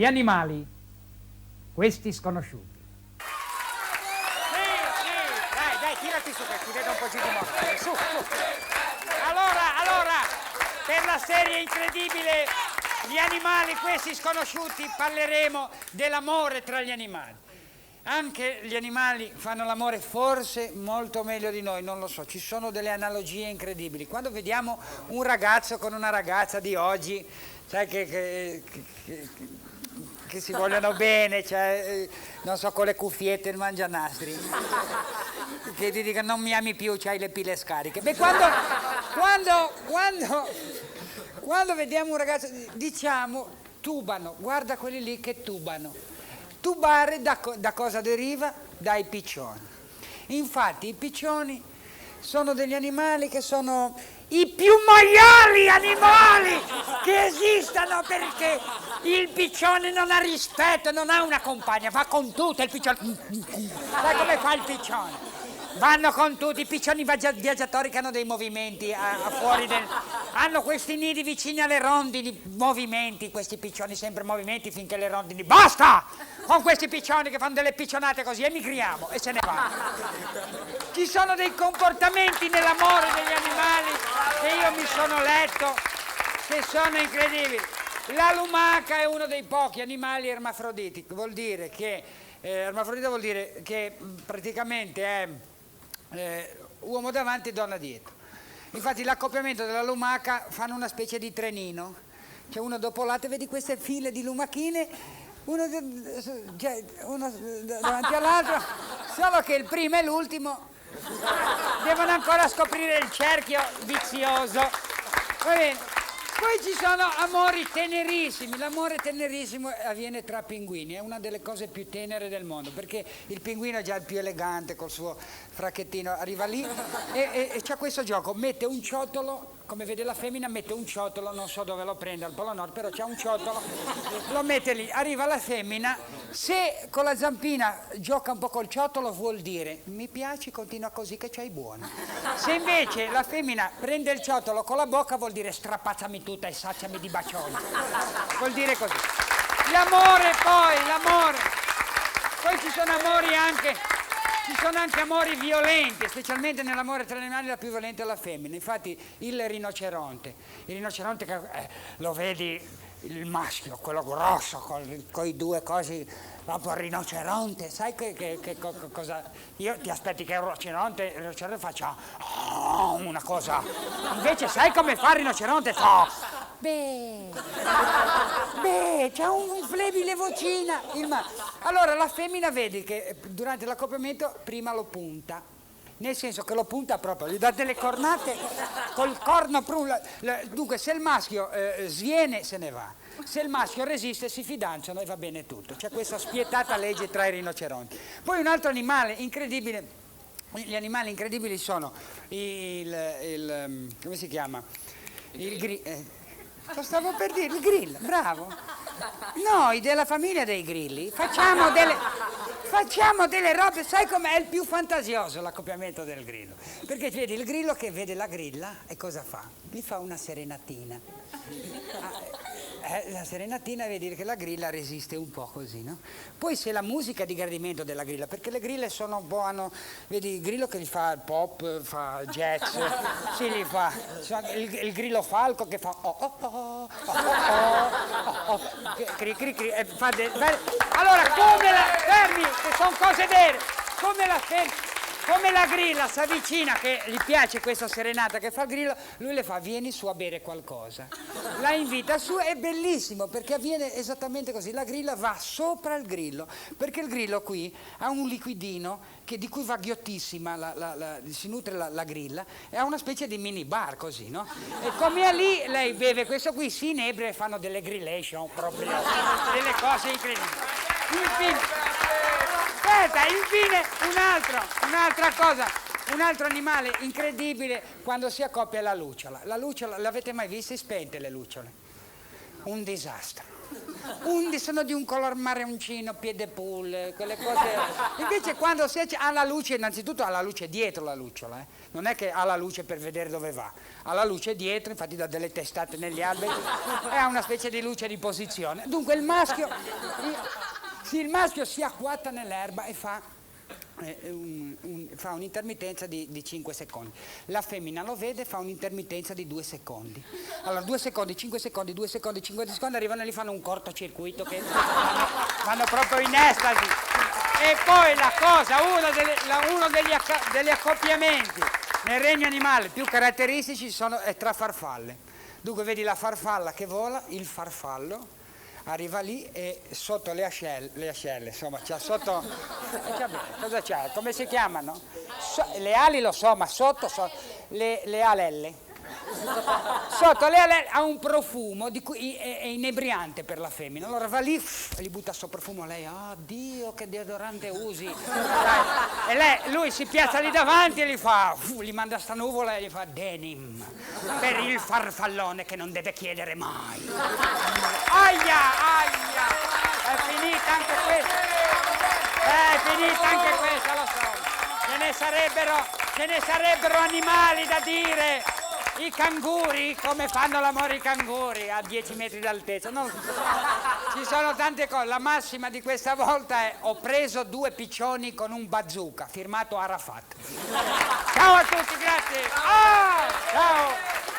Gli animali, questi sconosciuti. Dai, tirati su che ti vedo un po' giù di morte. Su. Allora, per la serie incredibile Gli animali, questi sconosciuti, parleremo dell'amore tra gli animali. Anche gli animali fanno l'amore forse molto meglio di noi, non lo so, ci sono delle analogie incredibili. Quando vediamo un ragazzo con una ragazza di oggi, sai che si vogliono bene, cioè, non so, con le cuffiette e il mangianastri, che ti dicono non mi ami più, c'hai le pile scariche. Beh, quando vediamo un ragazzo, diciamo, tubano, guarda quelli lì che tubano. Tubare da cosa deriva? Dai piccioni. Infatti i piccioni sono degli animali che sono i più maiali animali che esistano, perché il piccione non ha rispetto, non ha una compagna, va con tutto il piccione. Sai come fa il piccione? Vanno con tutti i piccioni viaggiatori che hanno dei movimenti fuori del... Hanno questi nidi vicini alle rondini, movimenti, questi piccioni sempre movimenti finché le rondini... Basta! Con questi piccioni che fanno delle piccionate così, emigriamo e se ne vanno. Ci sono dei comportamenti nell'amore degli animali che io mi sono letto, che sono incredibili. La lumaca è uno dei pochi animali ermafroditi, vuol dire che... ermafrodita vuol dire che praticamente è... uomo davanti e donna dietro. Infatti l'accoppiamento della lumaca fanno una specie di trenino, cioè uno dopo l'altro, vedi queste file di lumachine, uno davanti all'altro, solo che il primo e l'ultimo devono ancora scoprire il cerchio vizioso. Va bene. Poi ci sono amori tenerissimi. L'amore tenerissimo avviene tra pinguini, è una delle cose più tenere del mondo, perché il pinguino è già il più elegante col suo fracchettino, arriva lì e c'ha questo gioco, mette un ciottolo, come vede la femmina, mette un ciottolo, non so dove lo prende al Polo Nord, però c'ha un ciottolo, lo mette lì, arriva la femmina, se con la zampina gioca un po' col ciottolo vuol dire mi piaci, continua così che c'hai buono. Se invece la femmina prende il ciottolo con la bocca vuol dire strappazzami tutta e sacciami di bacioni, vuol dire così. L'amore. Poi ci sono anche amori violenti, specialmente nell'amore tra gli animali la più violenta è la femmina. Infatti il rinoceronte che lo vedi, il maschio, quello grosso, con i due cosi, proprio il rinoceronte, sai cosa? Io ti aspetti che il rinoceronte faccia una cosa, invece sai come fa il rinoceronte? Fa beh, c'ha un flebile vocina. Allora la femmina vedi che durante l'accoppiamento prima lo punta, nel senso che lo punta proprio, gli dà delle cornate col corno dunque se il maschio sviene se ne va, se il maschio resiste si fidanzano e va bene tutto. C'è questa spietata legge tra i rinoceronti. Poi un altro animale incredibile, gli animali incredibili sono come si chiama? Stavo per dire il grillo, bravo. Noi della famiglia dei grilli facciamo delle robe, sai com'è il più fantasioso l'accoppiamento del grillo? Perché vedi il grillo che vede la grilla e cosa fa? Gli fa una serenatina. La serenatina vuol dire che la grilla resiste un po' così, no? Poi se la musica di gradimento della grilla, perché le grille sono buono, vedi il grillo che gli fa il pop, fa jazz, sì, gli fa il grillo falco che fa cri cri cri, allora fermi, che sono cose vere, come la grilla si avvicina, che gli piace questa serenata che fa il grillo, lui le fa vieni su a bere qualcosa, la invita su, è bellissimo perché avviene esattamente così, la grilla va sopra il grillo, perché il grillo qui ha un liquidino di cui va ghiottissima, si nutre la grilla, e ha una specie di mini bar così, no? E come è lì, lei beve questo qui, si inebria e fanno delle grillation proprio, delle cose incredibili. Infine un'altra cosa, un altro animale incredibile quando si accoppia è la lucciola. La lucciola, l'avete mai viste spente le lucciole? Un disastro. sono di un color marroncino, piede pool, quelle cose. Invece quando ha la luce, innanzitutto ha la luce dietro la lucciola, non è che ha la luce per vedere dove va, ha la luce dietro, infatti dà delle testate negli alberi e ha una specie di luce di posizione. Dunque il maschio si acquatta nell'erba e fa un'intermittenza di 5 secondi. La femmina lo vede, fa un'intermittenza di 2 secondi. Allora 2 secondi, 5 secondi, 2 secondi, 5 secondi, arrivano e gli fanno un cortocircuito che vanno proprio in estasi. E poi la cosa, uno degli accoppiamenti nel regno animale più caratteristici è tra farfalle. Dunque vedi la farfalla che vola, il farfallo arriva lì e sotto le ascelle, insomma, c'ha sotto, cosa c'ha? Come si chiamano? Le ali lo so, ma sotto le alelle. Sotto le alelle ha un profumo di cui è inebriante per la femmina. Allora va lì e gli butta sto profumo a lei. Oh Dio, che deodorante usi! E lui si piazza lì davanti e gli manda sta nuvola e gli fa denim per il farfallone che non deve chiedere mai. Aia! È finita anche questa, lo so. Ce ne sarebbero animali da dire. I canguri, come fanno l'amore i canguri a 10 metri d'altezza? Ci sono tante cose. La massima di questa volta è: ho preso 2 piccioni con un bazooka, firmato Arafat. Ciao a tutti, grazie. Ciao!